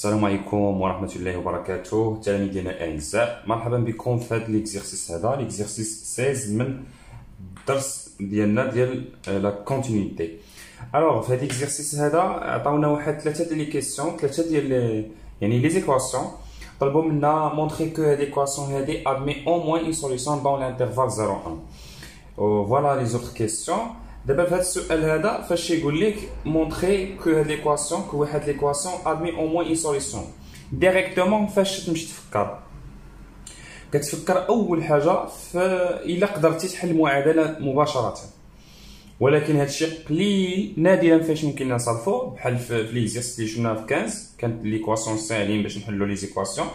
السلام عليكم ورحمة الله وبركاته تلاميذنا الأعزاء، مرحبا بكم في هذا ليكزيرسيس. هذا ليكزيرسيس 16 من الدرس ديالنا ديال لا كونتينيتي. الوغ في هذا ليكزيرسيس هذا عطاونا واحد ثلاثة ديال لي كيسيون، ثلاثة ديال يعني لي زيكواسيون. طلبوا منا مونطري كو هاد ليكواسيون هادي ادمي او موان اون سوليسيون دون لانترفال 0,1 و فوالا لي زوطر كيسيون. دابا في هذا السؤال هذا فاش يقول لك مونطري كو هاد ليكواسيون كو واحد ليكواسيون ادمي او موان اون سوليسيون ديريكتومون، فاش تمشي تفكر كتفكر اول حاجه الا قدرتي تحل معادله مباشره، ولكن هذا الشيء قليل نادرا فاش يمكن نصرفو. بحال في ليكزيرسيس اللي شفناه في 15 كانت ليكواسيون ساهلين باش نحلو لي زيكواسيون.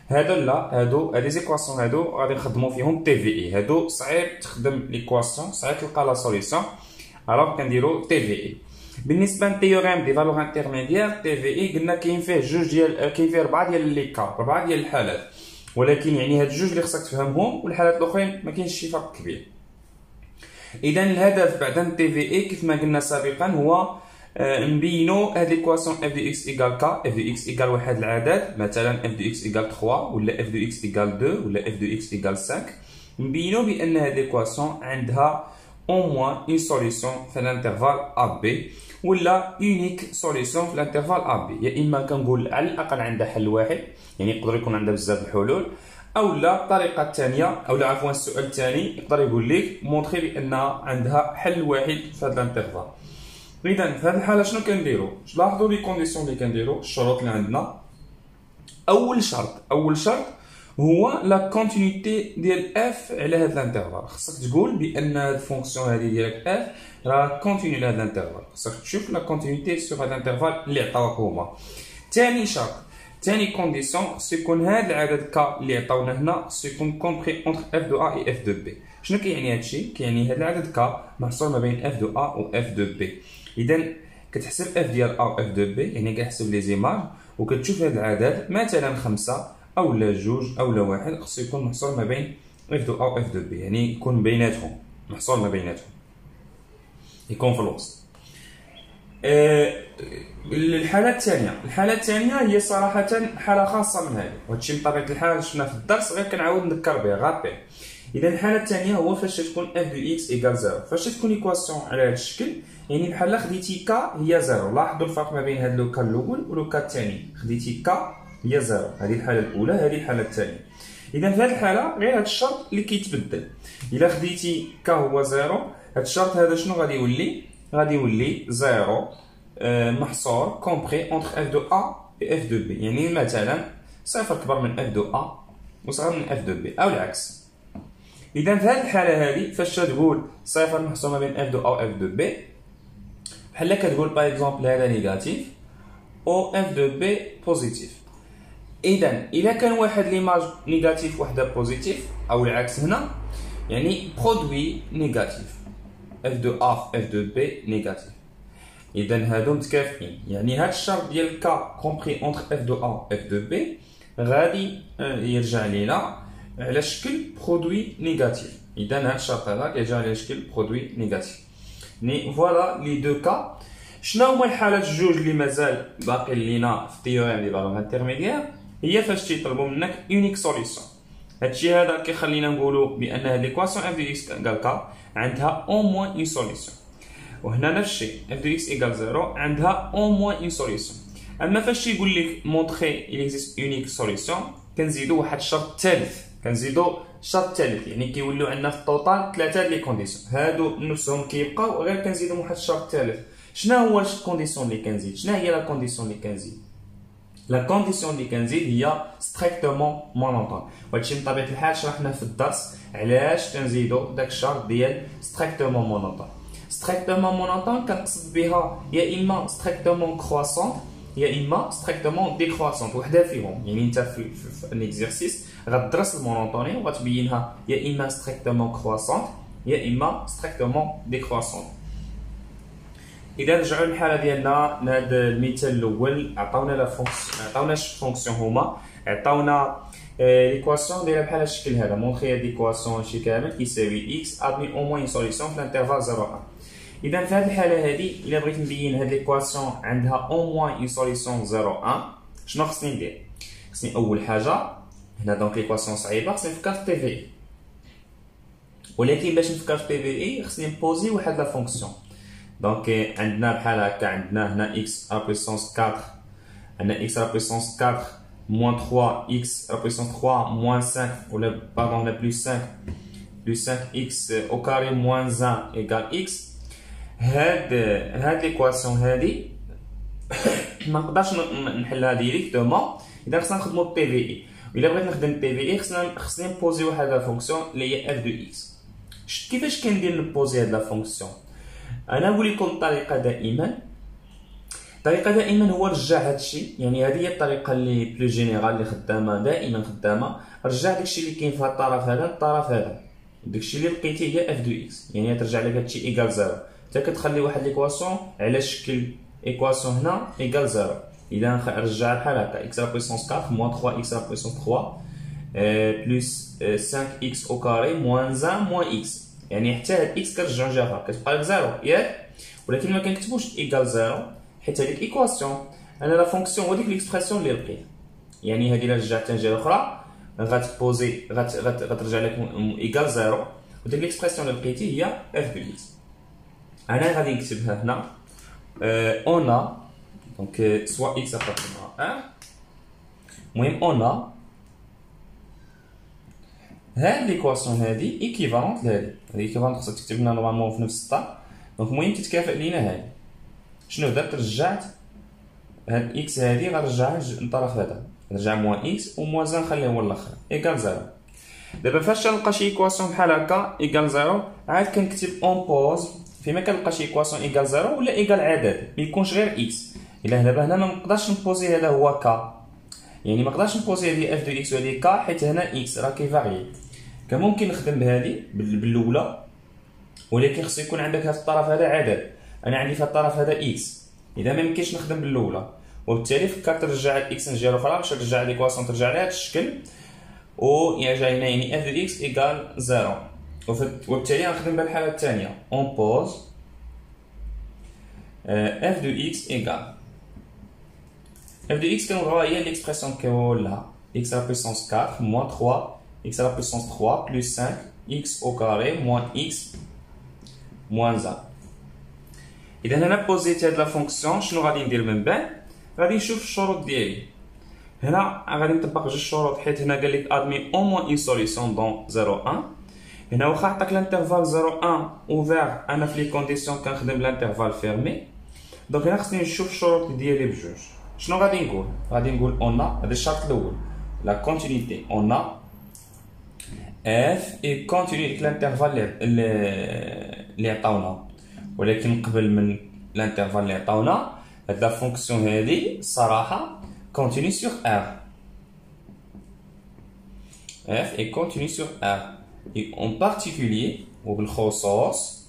هادو لا، هادو لي زيكواسيون هادو غادي نخدمو فيهم تي في اي. هادو صعيب تخدم ليكواسيون، صعيب تلقى لا سوليسيون، الوغ كنديرو تي في اي. بالنسبه للتيوريم دي فالور انترميديير تي في اي قلنا كاين فيه كاين فيه 4 ديال لي كا، 4 ديال الحالات، ولكن يعني هاد الجوج اللي خصك تفهمهم، والحالات الاخرين ما كاينش شي فرق كبير. اذا الهدف بعد التي في اي كيف ما قلنا سابقا هو نبينو هاد ليكواسيون اف دو اكس ايكال كا، اف دو اكس ايكال واحد العدد، مثلا اف دو اكس ايكال 3 ولا اف دو اكس ايكال 2 ولا اف دو اكس ايكال 5. نبينو بان هاد ليكواسيون عندها او موان اون سوليسيون في الانترفال ا بي، ولا يونيك سوليسيون في الانترفال ا بي. يا اما كنقول على الاقل عندها حل واحد، يعني يقدر يكون عندها بزاف الحلول، او لا الطريقه الثانيه، او لا عفوا السؤال الثاني يقدر يقول لك مونطري بانها عندها حل واحد في هذا الانترفال. اذا في هذه الحاله شنو كنديروا؟ لاحظوا لي كونديسيون اللي كنديروا، الشروط اللي عندنا. اول شرط هو لا كونتينيتي ديال اف على هذا الانترفال. خصك تقول بان هاد الفونكسيون هذه ديالك اف راه كونتيني لهذا الانترفال، خصك تشوف لا كونتينيتي سور هذا الانترفال اللي عطاوك هما. ثاني شرط، ثاني كونديسيون سيكون هذا العدد كا اللي عطاونا هنا سيكون كومبري اونتر اف دو ا اي اف دو بي. شنو كيعني هذا الشيء؟ كيعني هذا العدد كا محصور ما بين اف دو ا و اف دو بي. اذا كتحسب اف ديال ا و اف دو بي، يعني كتحسب لي زيماج وكتشوف هذا العدد مثلا 5 او لا 2 او لا 1 خصو يكون محصور ما بين اف دو ا و اف دو بي، يعني يكون بيناتهم، محصور ما بيناتهم، يكون في الوسط. الحالة الثانية هي صراحة حالة خاصة من هذه، وهادشي بطبيعة الحال شفنا في الدرس، غير كنعاود نذكر به غابي. إذا الحالة الثانية هو فاش تكون اف دو اكس ايكال 0. فاش تكون ايكواسيون على هذا الشكل، يعني بحال خديتي كا هي 0. لاحظوا الفرق ما بين هذا لو كا الأول ولو كا الثاني، خديتي كا هي 0، هذه الحالة الأولى، هذه الحالة الثانية. إذا في هذه الحالة غير هذا الشرط اللي كيتبدل. إلا خديتي كا هو 0، هذا الشرط هذا شنو غادي يولي؟ غادي يولي 0 محصور كومبري اونتر اف دو ا و اف دو بي، يعني مثلا صفر كبر من اف دو ا وصغر من اف دو بي، او العكس. اذا في هذه الحاله هذه فاش تقول صفر محصور ما بين اف دو ا و اف دو بي، بحال كتقول باغ اكزومبل هذا نيجاتيف او اف دو بي بوزيتيف. اذا الا كان واحد ليماج نيجاتيف وحده بوزيتيف، او العكس هنا، يعني برودوي نيجاتيف اف دو ا في اف دو بي نيجاتيف. اذا هادو متكافئين، يعني هاد الشرط ديال كا كومبري اونتر اف دو ا و اف دو بي غادي يرجع لينا على شكل برودوي نيجاتيف. اذا هاد الشرط هذا كيرجع على شكل برودوي نيجاتيف. ني فوالا لي دو كا. شنو هما الحالات الجوج اللي مازال باقي لينا في التيوريم ديال فالور انترميديير؟ هي فاش تيطلبوا منك يونيك سوليسيون. هادشي هذا كيخلينا نقولوا بان هاد ليكواسيون اف دو اكس ايكال كا عندها او موان اون سوليسيون، وهنا نفس الشيء اف دو اكس ايكال 0 عندها او موان اون سوليسيون. اما فاش يقول لك مونطري il existe يونيك سوليسيون، كنزيدو واحد الشرط ثالث، يعني كيوليو عندنا في التوتال 3 لي كونديسيون، هادو نفسهم كيبقاو، غير كنزيدو واحد الشرط ثالث. شنو هو الكونديسيون اللي كنزيد؟ شنو هي لا كونديسيون اللي كنزيد؟ لا كونديسيون اللي كنزيد هي ستريكتومون مونوطون، وهادشي بطبيعة الحال شرحنا في الدرس علاش كنزيدو داك الشرط ديال ستريكتومون مونوطون. ستريكتومون مونوطون كنقصد بها يا اما ستريكتومون كرواسونت يا اما ستريكتومون ديكرواسونت، وحده فيهم. يعني انت في الاكزرسيس غتدرس المونوطوني وغتبينها يا اما ستريكتومون كرواسونت يا اما ستريكتومون ديكرواسونت. اذا نرجعوا للحاله ديالنا، لهذا المثال الاول عطاونا فونكسيون هما، عطاونا ليكواسيون دايره بحال الشكل هذا، مونطري هاد ليكواسيون شي كامل كيساوي اكس ادمي او موان سوليسيون في الانترفال 0,1. اذا في هذه الحاله هذه الا بغيت نبين هاد ليكواسيون عندها او موان اون سوليسيون 0,1، شنو خصني ندير؟ خصني اول حاجه هنا دونك ليكواسيون صعيبه، خصني نفكر في بي في اي، ولكن باش نفكر في بي في اي خصني نبوزي واحد لا فونكسيون. دونك عندنا بحال هكا، عندنا هنا اكس ا بويسونس 4، عندنا اكس ا بويسونس 4 moins 3 x à la puissance 3 moins 5 ou le pardon la plus 5 x au carré moins 1 égale x. هاد l'équation هادي ما نقدرش نحلها ديريكتومون، اذا خصنا نخدمو بي في اي. الا بغيت نخدم بي في اي خصني نبوزي واحد لا فونكسيون اللي هي اف دو اكس. كيفاش كندير نبوزي هاد لا فونكسيون؟ انا نقول لكم الطريقه دائما هو رجع هادشي، يعني هذه هي الطريقه اللي بلو جينيرال اللي خدامه دائما خدامه. رجع داكشي اللي كاين في هاد الطرف هذا الطرف هذا، داكشي اللي لقيتيه هي اف دو اكس، يعني ترجع لك هادشي ايكال زيرو. حتى كتخلي واحد ليكواسيون على شكل ايكواسيون هنا ايكال زيرو. اذا رجع بحال هكا اكس ا بويسونس 4 موان 3 اكس ا بويسونس 3 بلس 5 اكس او كاري موان 1 موان اكس، يعني حتى هاد اكس كنرجعو جافا كتبقى لك زيرو ياك، ولكن ما كنكتبوش ايكال زيرو حيت هذيك ايكواسيون انا لا فونكسيون وديك ليكسبرسيون اللي لقيت، يعني هذه الا رجعتها جهه اخرى غتبوزي غترجع لك ايكال زيرو، وديك ليكسبرسيون اللي لقيتي هي اف دو اكس. انا غادي نكتبها هنا اون ا دونك سوا اكس ابارتون ا 1. المهم اون ا هاد ليكواسيون هادي ايكيفالونت لهادي، هادي ايكيفالونت خصها تكتب لنا نورمالمون في نفس السطر. دونك المهم تتكافئ لينا هادي. شنو درت؟ رجعت هاد اكس هادي غنرجعها للطرف هذا، نرجع موان اكس و موان 1 نخليه هو الاخر ايكال زيرو. دابا فاش نلقى شي ايكواسيون بحال هكا ايكال زيرو عاد كنكتب اون بوز فيما كنلقى شي ايكواسيون ايكال زيرو ولا ايكال عدد ما يكونش غير اكس. الا دابا هنا ما نقدرش نبوزي هذا هو كا، يعني ما نقدرش نبوزي هذه اف دو اكس وهذه كا حيت هنا اكس راه كيفاري. كان ممكن نخدم بهذه بالاولى، ولكن خصو يكون عندك هذا الطرف هذا عدد، انا عندي في الطرف هذا اكس، اذا ما يمكنش نخدم بالاولى، وبالتالي فكرت ترجع الاكس من جهه الاخرى باش ترجع ليكواسيون ترجع لهذا الشكل و يرجع لنا يعني اف دو اكس ايكال زيرو، وبالتالي غنخدم بها الحاله الثانيه اون بوز اف دو اكس ايكال اف دو اكس كنبغيوها هي ليكسبرسيون كاملها اكس على بويسونس 4 موان 3 اكس على بويسونس 3 بلس 5 اكس او كاري موان اكس موان 1. اذا هنا بوزيت هاد لا فونكسيون شنو غادي ندير من بعد؟ غادي نشوف الشروط ديالي. هنا غادي نطبق جوج شروط حيت هنا قال لك ادمي او موان اون سوليسيون دون 0 1. هنا واخا عطاك لانترفال 0 1 اوفير، انا في لي كونديسيون كنخدم لانترفال فيرمي. دونك هنا خصني نشوف الشروط ديالي بجوج. شنو غادي نقول؟ غادي نقول اون هذا الشرط الاول لا كونتينيتي اون اف اي كونتيني ديك لانترفال اللي عطاونا، ولكن قبل من الانترفال اللي عطاونا هاد لا فونكسيون هادي الصراحه كونتيني سور ار اف اي كونتيني سور ار اي اون بارتيكولير وبالخصوص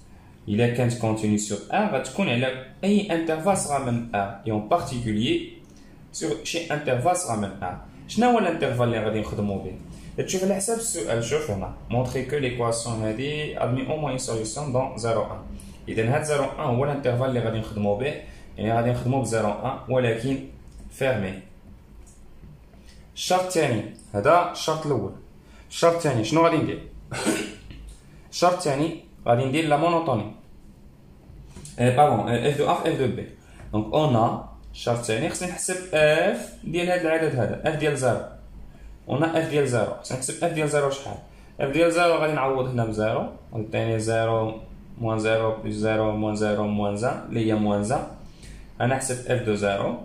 الا كانت كونتيني سور ار غتكون على اي انترفال صغر من ار اي اون بارتيكولير سور شي انترفال صغر من ار. شنو هو الانترفال اللي غادي نخدمو به؟ تشوف على حساب السؤال. شوف هنا مونطري كو ليكواسيون هادي ادمي او موان اون سوليسيون دون 0 1. اذا هاد 0 1 هو الانترفال اللي غادي نخدمو به، يعني غادي نخدمو ب 0 1 ولكن فيرمي. الشرط الثاني هذا الشرط الاول. الشرط الثاني شنو غادي ندير؟ الشرط الثاني غادي ندير لا مونوتوني باغون اف دو ا اف دو بي. دونك اون الشرط الثاني خصني نحسب اف ديال هاد العدد هذا اف ديال 0. هنا اف ديال 0 خصني نحسب اف ديال 0 شحال؟ اف ديال 0 غادي نعوض هنا ب 0 غادي 0 موان 0 بلس 0 موان 0 موان 1 اللي هي موان 1. انا نحسب اف دو 0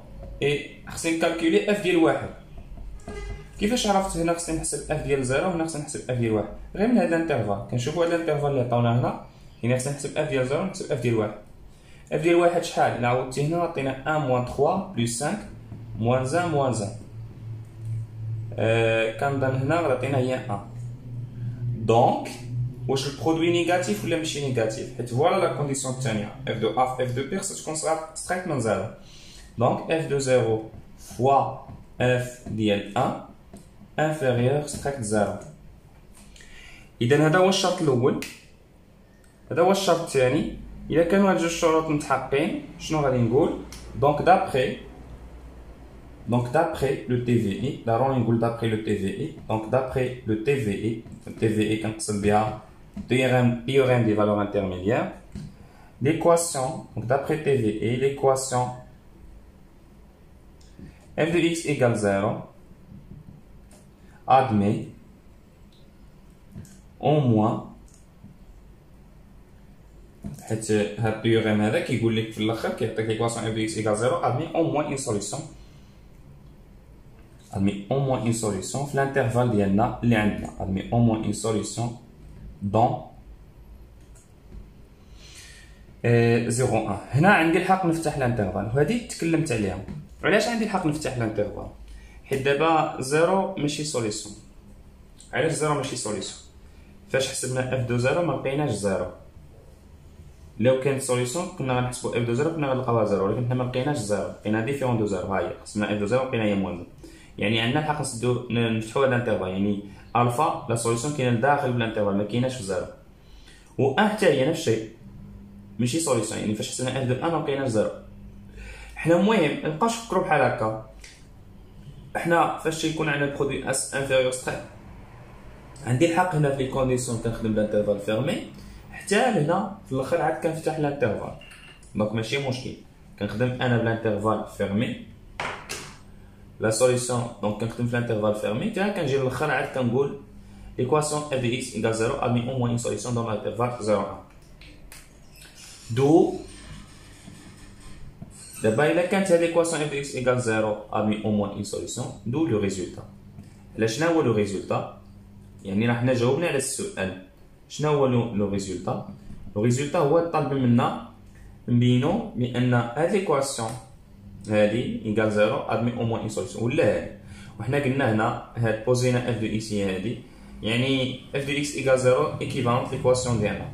اي خصني نكالكولي اف ديال 1. كيفاش عرفت هنا خصني نحسب اف ديال 0 وهنا خصني نحسب اف ديال 1؟ غير من هذا الانترفال كنشوفوا هذا الانترفال اللي عطاونا هنا، هنا خصني نحسب اف ديال 0 ونحسب اف ديال 1. اف ديال 1 شحال؟ الا عوضتي هنا عطينا 1 موان 3 بلس 5 موان 1 موان 1. كنظن هنا غتعطينا هي 1. دونك واش البرودوي نيجاتيف ولا ماشي نيجاتيف؟ حيت فوالا لا كونديسيون الثانيه اف دو ا اف دو بي خصها تكون ستريكت من 0. دونك اف دو 0 فوا اف ديال 1 انفيريور ستريكت 0. اذا هذا هو الشرط الاول. هذا هو الشرط الثاني. الا كانوا هاد جوج شروط متحققين شنو غادي نقول؟ دونك دابخي Donc d'après le TVI, d'abord on d'après le TVI, donc d'après le TVI كنقصد بها théorème des valeurs intermédiaires, l'équation, donc d'après TVI, l'équation f de x égale 0 admet au moins حيت هاد التيوريم هذا كيقول لك في الاخر كيعطيك ليكواسيون اف دو اكس ايكال 0 admet au moins une solution admet au moins une solution في الانترفال ديالنا اللي عندنا admet au moins une solution dans 0,1. هنا عندي الحق نفتح الانترفال وهذه تكلمت عليها. علاش عندي الحق نفتح الانترفال؟ حيت دابا 0 ماشي سوليسيون. علاش 0 ماشي سوليسيون؟ فاش حسبنا اف دو 0 ما لقيناش 0. لو كانت سوليسيون كنا غنحسبوا اف دو 0 كنا غنلقاوها 0 ولكن حنا ما لقيناش 0 لقينا ديفيرون دو 0. ها هي حسبنا اف دو 0 لقينا هي موان. يعني عندنا الحق نفتحوا هذا الانترفال يعني الفا لا سوليسيون كاينه داخل الانترفال ما كايناش في 0 و ان حتى هي نفس الشيء ماشي سوليسيون يعني فاش حسبنا اف دو 1 ما لقيناش 0. حنا المهم مابقاوش نفكروا بحال هكا. حنا فاش يكون عندنا برودوي اس انفيريور ستريت عندي الحق هنا في لي كونديسيون كنخدم الانترفال فيرمي حتى هنا في الاخر عاد كنفتح الانترفال. دونك ماشي مشكل كنخدم انا بالانترفال فيرمي لا سوليسيون دونك كنخدم في الانترفال فيرمي حتى كنجي للاخر عاد كنقول ليكواسيون اف دو اكس ايكال 0 admet au moins une solution dans l'intervalle 0 1. دو دابا الا كانت هاد ليكواسيون اف دو اكس ايكال 0 admet au moins une solution دو لو ريزولتا. لا شنو هو لو ريزولتا؟ يعني راه حنا جاوبنا على السؤال شنو هو لو ريزولتا. لو ريزولتا هو طالب منا نبينو بان هاد ليكواسيون هادي ايكال 0 admet au moins une solution ولا هادي. وحنا قلنا هنا هاد بوزينا اف دو اكس هي هادي يعني اف دو اكس ايكال 0 ايكيفالونت ليكواسيون ديالنا.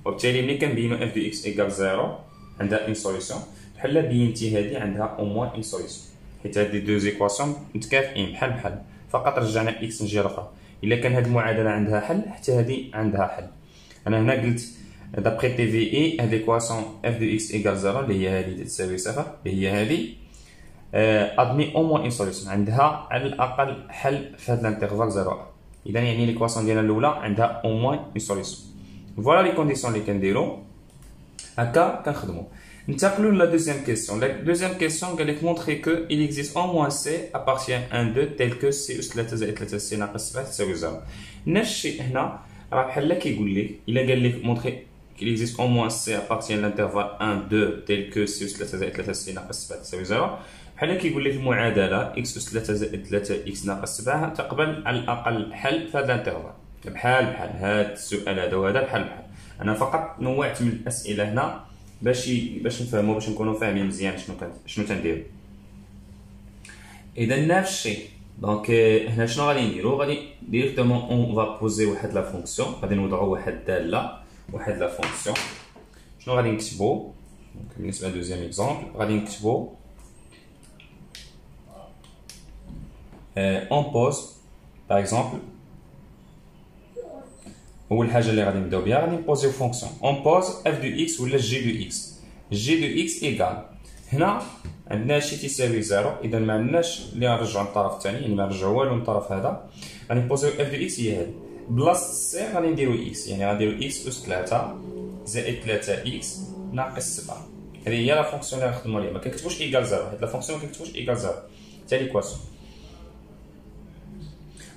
وبالتالي ملي كنبينو اف دو اكس ايكال 0 عندها اون سوليسيون بحال بينتي هادي عندها او موان اون سوليسيون حيت هادي دو زيكواسيون متكافئين بحال بحال فقط رجعنا اكس من جهه اخرى. الا كان هاد المعادله عندها حل حتى هادي عندها حل. انا هنا قلت دابري تي في اي هاد ليكواسيون اف دو اكس ايكال 0 اللي هي هادي تساوي 0 اللي هي هادي ادمي او موان اون سوليسيون عندها على الاقل حل في هاد الانترفال 0. اذا يعني ليكواسيون ديالنا الاولى عندها او موان اون سوليسيون. فوالا لي كونديسيون اللي كنديرو هكا كنخدمو. ننتقلوا لا دوزيام كيسيون. لا دوزيام كيسيون قال لك مونطري كو il existe au moins c appartient à 1 2 tel que c اس 3 زائد 3 c ناقص 7 تساوي 0. نفس الشيء هنا راه بحال كيقول لك الا قال لك مونطري qu'il existe au moins c appartient à l'intervalle 1 2 tel que c اس 3 زائد 3 c ناقص 7 تساوي 0. بحال كيقول لك المعادله x اس 3 زائد 3 x ناقص 7 تقبل على الاقل حل في هذا الانترفال بحال هذا السؤال هذا وهذا بحال. انا فقط نوعت من الاسئله هنا باش نفهموا باش نكونوا فاهمين مزيان شنو تنديروا. اذا نفس الشيء دونك هنا شنو غادي نديروا؟ غادي ديريكتومون اون فا بوزي واحد لا فونكسيون غادي نوضعوا واحد الداله واحد لا فونكسيون. شنو غادي نكتبوا؟ بالنسبه لدوزيام اكزومبل غادي نكتبوا اون بوز باغ اكزومبل. اول حاجه اللي غادي نبداو بها غادي نبوزيو فونكسيون اون بوز اف دو اكس ولا جي دو اكس. جي دو اكس ايكال هنا عندنا شي تساوي 0 اذا ما عندناش اللي غنرجعو للطرف الثاني يعني ما نرجعو والو للطرف هذا. غادي نبوزيو اف دو اكس هي هذه بلاصه سي غادي نديرو اكس يعني غنديرو اكس اس 3 زائد 3 اكس ناقص 7. هذه هي لا فونكسيون اللي غنخدمو عليها. ما كنكتبوش ايكال 0 حيت لا فونكسيون ما كنكتبوش ايكال 0 حتى ليكواسيون.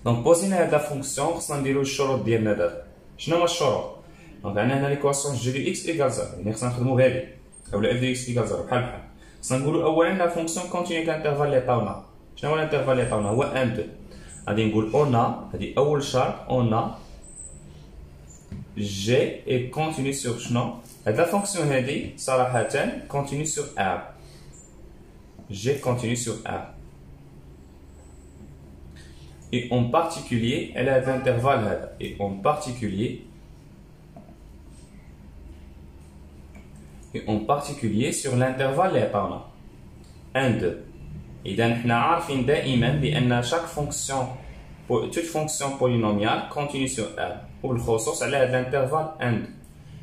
دونك بوزينا هاد لا فونكسيون خصنا نديرو الشروط ديالنا دابا. شنو هما الشروط؟ دونك عندنا هنا ليكواسيون جي دو اكس ايكال 0 يعني خصنا نخدمو بهادي اولا اف دو اكس ايكال 0 بحال خصنا نقولو اولا لا فونكسيون كونتيني الانترفال اللي عطاونا. شنو هو الانترفال اللي عطاونا؟ هو 1 2. غادي نقول اون هادي اول شرط اون جي اي كونتيني سور شنو؟ هاد لا فونكسيون هادي صراحه كونتيني سور ار. جي كونتيني سور ار et en particulier elle a l'intervalle هذا et en particulier sur l'intervalle اللي عطاونا 1 2. اذا حنا عارفين دائما بان chaque fonction toute fonction polynomiale continue sur R وبالخصوص على هذا الانترفال 1 2.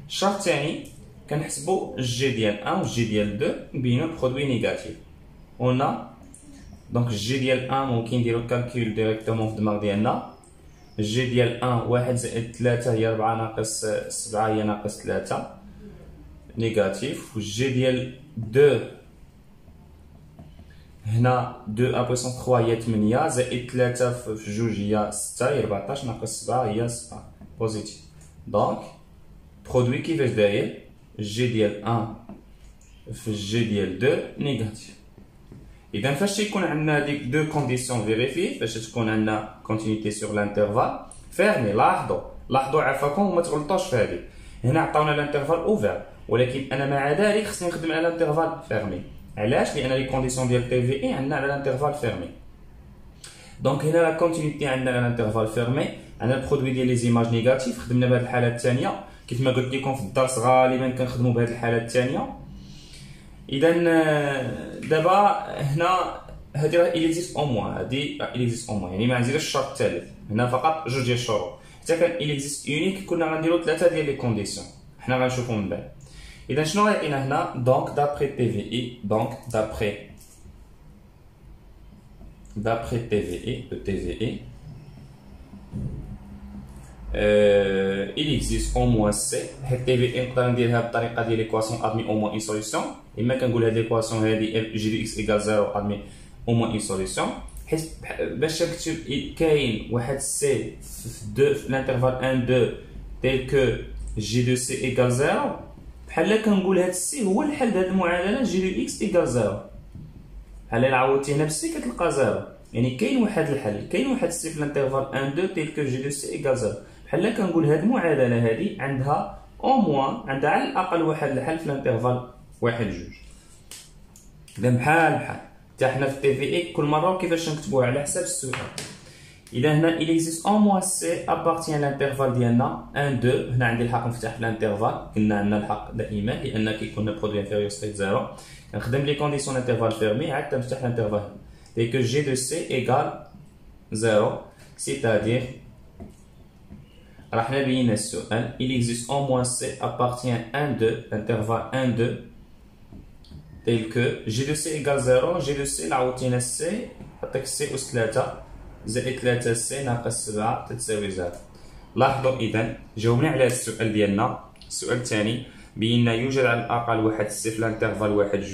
الشرط الثاني كنحسبوا الجي ديال 1 والجي ديال 2 نبينو برودوي نيجاتيف. on a دونك الجي ديال 1 ممكن نديرو الكالكول ديريكتومون في الدماغ ديالنا. الجي ديال 1 1 زائد 3 هي 4 ناقص 7 هي ناقص 3 نيجاتيف. والجي ديال 2 هنا 2 ا بويسون 3 هي 8 زائد 3 في جوج هي 6 هي 14 ناقص 7 هي 7 بوزيتيف. دونك برودوي كيفاش داير؟ الجي ديال 1 في الجي ديال 2 نيجاتيف. اذا فاش تيكون عندنا هذيك دو كونديسيون فيريفي، فاش تكون عندنا كونتينيتي سور لانترفال فيرمي، لاحظوا عفاكم وما تغلطوش في هذه. هنا عطاونا لانترفال اوفر، ولكن انا مع ذلك خصني نخدم على لانترفال فيرمي. علاش؟ لان لي كونديسيون ديال تي في اي عندنا على لانترفال فيرمي. دونك هنا لا كونتينيتي عندنا على لانترفال فيرمي، عندنا البرودوي ديال لي زيماج نيجاتيف. خدمنا بهذه الحاله الثانيه كيف ما قلت لكم في الدرس، غالبا كنخدموا بهذه الحاله الثانيه. اذا دابا هنا هذه راه إليزيست او موان، هذه إليزيست او موان يعني ما نزيدوش الشرط الثالث، هنا فقط جوج ديال الشروط. حتى كان إليزيست يونيك كنا غنديرو 3 ديال لي كونديسيون، حنا غنشوفو من بعد. اذا شنو غيعطينا هنا؟ دونك دابري تي في اي، دونك دابري تي في اي il existe au moins C. حيت تي في اي نقدر نديرها بالطريقه ديال ليكواسيون ادمي او موان اون سوليسيون، اما كنقول هاد ليكواسيون هادي جي دو اكس ايكال 0 ادمي او موان اون سوليسيون. حيت باش نكتب كاين واحد سي في الانترفال 1 2 تيل كو جي دو سي ايكال 0، بحال كنقول هاد السي هو الحل ديال المعادله جي دو اكس ايكال 0. بحال الا عوضتي هنا بالسي كتلقى 0، يعني كاين واحد الحل، كاين واحد السي في الانترفال 1 2 تيل كو جي دو سي ايكال 0. بحال كنقول هاد المعادله هادي عندها او موان، عندها على الاقل واحد الحل في الانترفال 1 2. اذا بحال حتى حنا في تي في اي كل مره كيفاش نكتبوها على حساب السؤال. اذا هنا il existe au moins C appartient à l'intervalle ديالنا 1 2. هنا عندي الحق نفتح في الانترفال، قلنا عندنا الحق دائما لان كيكون برودوي انفيريور ستريك 0. كنخدم لي كونديسيون انترفال فيرمي عاد تنفتح الانترفال dès que g de c égale 0، c'est-à-dire راح نبين السؤال il existe au moins C appartient 1 2 l'intervalle 1 2 tel que g de c égale 0. g de c لعوضتينا c عطيك c أس 3 زائد 3 c ناقص 7 تتساوي 0. لاحظوا اذا جاوبنا على السؤال ديالنا. السؤال الثاني بينا يوجد على الاقل واحد سي في الانترفال 1 2،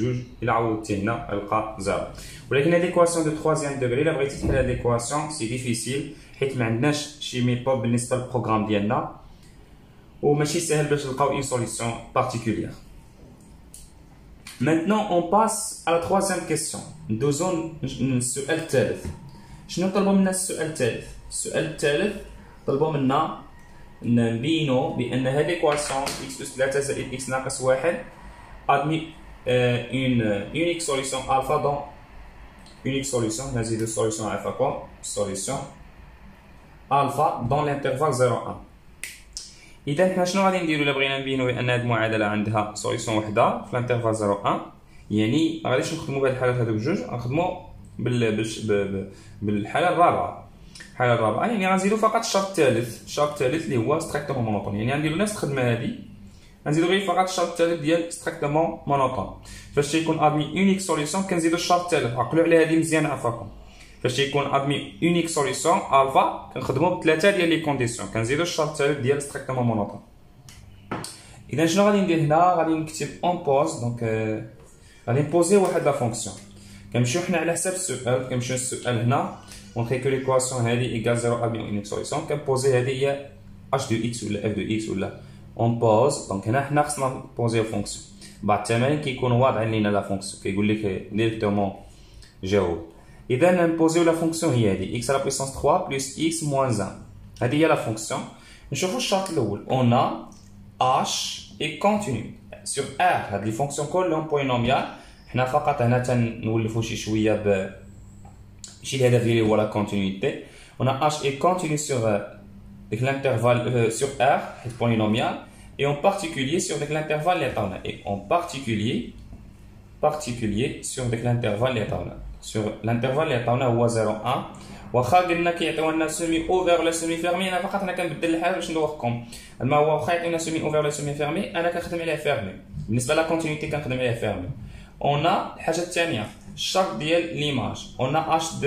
الا عوضتي هنا القى 0. ولكن هاد ليكواسيون دو 3 دوغري الا بغيتي تحل هاد ليكواسيون سي ديفيسيل، حيت ما عندناش شي ميثود بالنسبه للبروغرام ديالنا وماشي ساهل باش نلقاو اون سوليسيون بارتيكولير. Maintenant on passe à la troisième question. ندوزو للسؤال الثالث. شنو طلبوا منا السؤال الثالث؟ السؤال الثالث طلبوا منا نبينو بان هاد ليكواسيون x اس 3 زائد x ناقص 1 admis une unique solution alpha dans unique solution نزيدو solution عفاكم solution alpha dans l'intervalle 0 1. اذا حنا شنو غادي نديرو الا بغينا نبينو بان هاد المعادله عندها سوليسيون وحده في الانترفال 0 1، يعني ما غاديش نخدمو بهاد الحالات هادو بجوج، غنخدمو بالحاله الرابعه. الحاله الرابعه يعني غنزيدو فقط الشرط الثالث، الشرط الثالث اللي هو ستريكتومون مونوطون، يعني غنديرو نفس الخدمه هادي غنزيدو غير فقط الشرط الثالث ديال ستريكتومون مونوطون. فاش تيكون ادمي اونيك سوليسيون كنزيدو الشرط الثالث، عقلوا على هادي مزيان عفاكم. فاش تيكون ادمي اونيك سوليسيون الفا كنخدمو بثلاثه ديال لي كونديسيون، كنزيدو الشرط الثالث ديال ستريكتومون مونوطون. اذا شنو غادي ندير هنا؟ غادي نكتب اون بوز، دونك غادي نبوزي واحد لا فونكسيون. كنمشيو حنا على حساب السؤال، كنمشيو للسؤال هنا ونخي كو ليكواسيون هادي ايكال 0 ادمي اونيك سوليسيون، كنبوزي هادي هي اش دو اكس ولا اف دو اكس ولا اون بوز. دونك هنا حنا خصنا نبوزيو فونكسيون. بعد التمارين كيكونوا واضعين لينا لا فونكسيون، كيقول لك ديريكتومون جاوب. اذا نبوزيو لا فونكسيون هي هادي x على بويسونس 3 بلس x موان 1. هادي هي لا فونكسيون. نشوفوا الشرط الاول اون ا h اي كونتينيو سور r. هاد لي فونكسيون كلهم بولينوميال، حنا فقط هنا تنولفوا شي شويه ماشي الهدف ديالي هو لا كونتينيتي. اون h اي كونتينيو سور ديك l'intervalle sur R حيت بولينوميال، et en particulier sur ديك l'intervalle اللي عطاونا، et en particulier sur ديك l'intervalle اللي عطاونا. sur l'intervalle اللي عطاونا هو 0 1. واخا قلنا كيعطيونا سيمي اوفر ولا سيمي فيرمي، انا فقط كنبدل الحال باش ندوخكم. اما هو واخا يعطيونا سيمي اوفر ولا سيمي فيرمي انا كنخدم عليه فيرمي. بالنسبه لا كونتينيتي كنخدم عليه فيرمي. اون الحاجه الثانيه الشرط ديال ليماج قلنا h20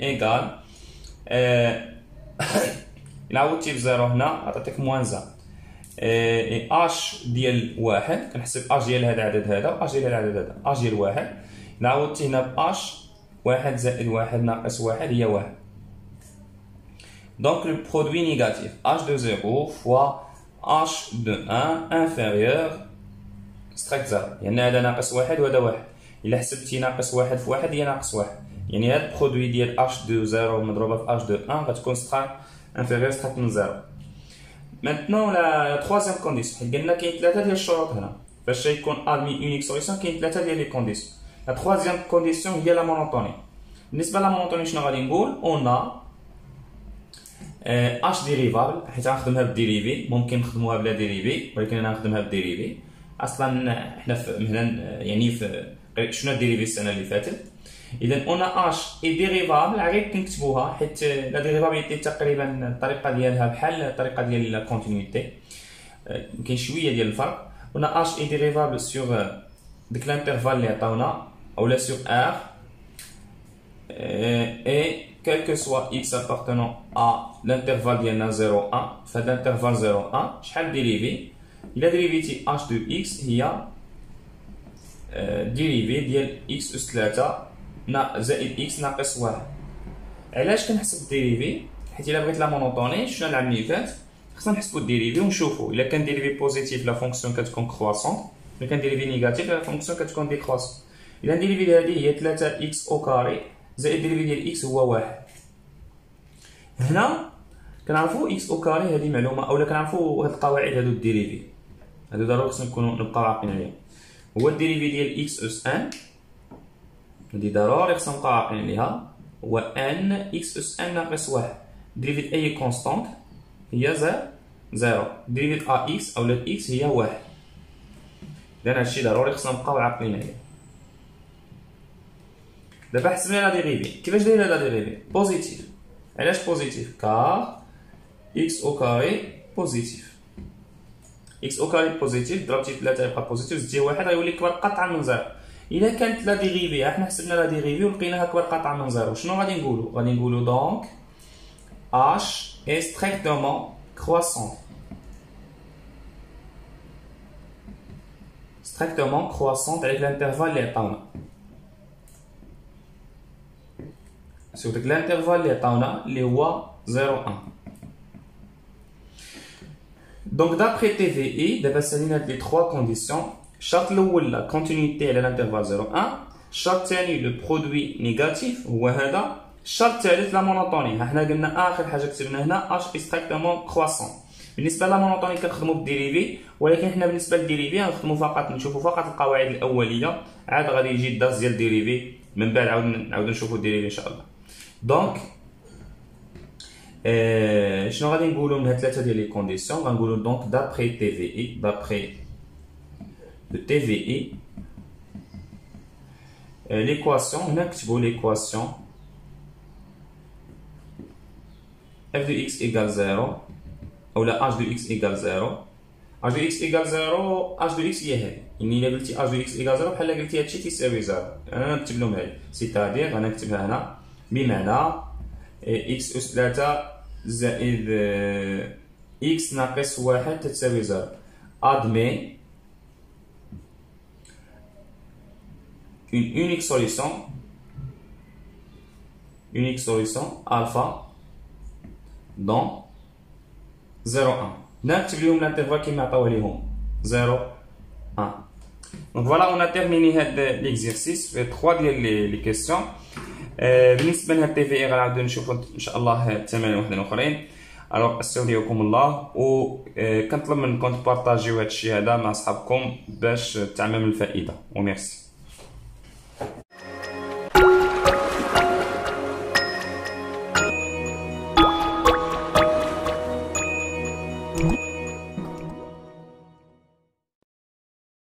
ايكال إلا عوضتي بزيرو هنا عطاتك موان زا اش ديال واحد كنحسب اش ديال هذا العدد هذا و اش ديال هذا العدد هذا اش ديال واحد إلا عوضتي هنا باش واحد زائد واحد ناقص واحد هي واحد. دونك لو برودوي نيجاتيف h20 فوا h21 انفيريور ستريكت زيرو، يعني هذا ناقص واحد وهذا واحد. إلا حسبتي ناقص واحد في واحد هي ناقص واحد، يعني هاد البرودوي ديال h20 مضروبة في h21 غتكون ستريكت انفيريور ستريكت من زيرو. مانتنون لا تخوازيام كونديسيون، حيت قلنا كاين ثلاثة ديال الشروط هنا باش يكون ادمي اونيك سوليسيون، كاين ثلاثة ديال لي كونديسيون. لا تخوازيام كونديسيون هي لا مونوتوني. بالنسبة لا مونوتوني شنو غادي نقول؟ اون اش ديريفابل، حيت غنخدمها بالديريفي، ممكن نخدموها بلا ديريفي ولكن انا غنخدمها بالديريفي. اصلا حنا مثلا يعني في شنو الديريفي السنه اللي فاتت. اذا اون اش اي ديريفابل غير كنكتبوها حيت لا ديريفابيليتي تقريبا الطريقه ديالها بحال الطريقه ديال لا كونتينيتي، كاين شويه ديال الفرق. اون اش اي ديريفابل سور ديك لانترفال اللي عطاونا اولا سور ار اي quel que soit x appartenant à l'intervalle ديالنا 0 1. فهاد الانترفال 0 1 شحال ديريفي؟ الا ديريفيتي h دو x هي ديريفي ديال x اس 3 زائد x ناقص 1. علاش كنحسب الديريفي؟ حيت الا بغيت لا مونوطوني شنو العام اللي فات خصنا نحسبو الديريفي ونشوفو الا كان ديريفي بوزيتيف لا فونكسيون كتكون كرواسونت، الا كان ديريفي نيجاتيف لا فونكسيون كتكون ديكرواسونت. اذا ديريفي ديال هذه هي 3x او كاري زائد ديريفي ديال x هو 1. هنا كنعرفو x او كاري هذه معلومه، اولا كنعرفو هاد القواعد هادو الديريفي هادو ضروري خصنا نبقاو عاقلين عليهم. هو الديريفي ديال x اس ان هادي ضروري خصنا نبقاو عاقلين عليها، هو ان x اس ان ناقص 1. ديريفي اي كونستانت هي زيرو، ديريفي ا x اولا x هي 1. اذا هادشي ضروري خصنا نبقاو عاقلين عليه. دابا حسبنا لا ديريفي، كيفاش دايره لا ديريفي؟ بوزيتيف. علاش بوزيتيف؟ كار x او كاري بوزيتيف، x او كاري بوزيتيف ضربتي 3 يبقى بوزيتيف زدتي 1 غيولي كبر قطعا من زيرو. الا كانت لا ديريفي حنا حسبنا لا ديريفي ولقيناها كبر قطعا من زيرو، شنو غادي نقولوا؟ غادي نقولوا دونك h est strictement croissant. strictement croissante avec l'intervalle اللي عطاونا. سو داك الانترفال اللي عطاونا اللي هو 0 1. دونك دابخي تي في اي دابا سالينا هاد لي 3 كونديسيون. الشرط الاول لا كونتينيتي على الانترفال 0 1، الشرط الثاني لو برودوي نيجاتيف هو هذا، الشرط الثالث لا مونوطوني. ها حنا قلنا اخر حاجه كتبنا هنا اش استريكتومون كرواسون. بالنسبه لا مونوطوني كنخدموا بالديريفي، ولكن حنا بالنسبه للديريفي غنخدموا فقط نشوفوا فقط القواعد الاوليه، عاد غادي يجي الدرس ديال الديريفي من بعد عاود نشوفوا الديريفي ان شاء الله. دونك شنو غادي نقولوا من هاد ثلاثه ديال لي كونديسيون؟ غنقولوا دونك دابخي تي في اي، دابخي لو تي في اي ليكواسيون. هنا نكتبوا ليكواسيون f de x égale 0 اولا h de x égale 0. h de x égale 0 h de x هي هادي، يعني الا قلتي h de x égale 0 بحال قلتي هادشي تيساوي 0. انا نكتب لهم هادي سيتادير غنكتبها هنا بمعنى x أس 3 زائد x ناقص 1 تساوي 0. admet une unique solution alpha dans 0 1. نكتب لهم الانترفال كيما عطاوه ليهم 0 1. دونك فوالا اون تيرميني هاد ليكزيرسيس في 3 ديال لي كيسيون. بالنسبه لهاد تي في اي غنعاودو نشوفو ان شاء الله الثمانيه وحدين اخرين. الوغ استودعكم الله، و كنطلب منكم تبارطاجيو هادشي هذا مع صحابكم باش تعمم الفائده، وميرسي.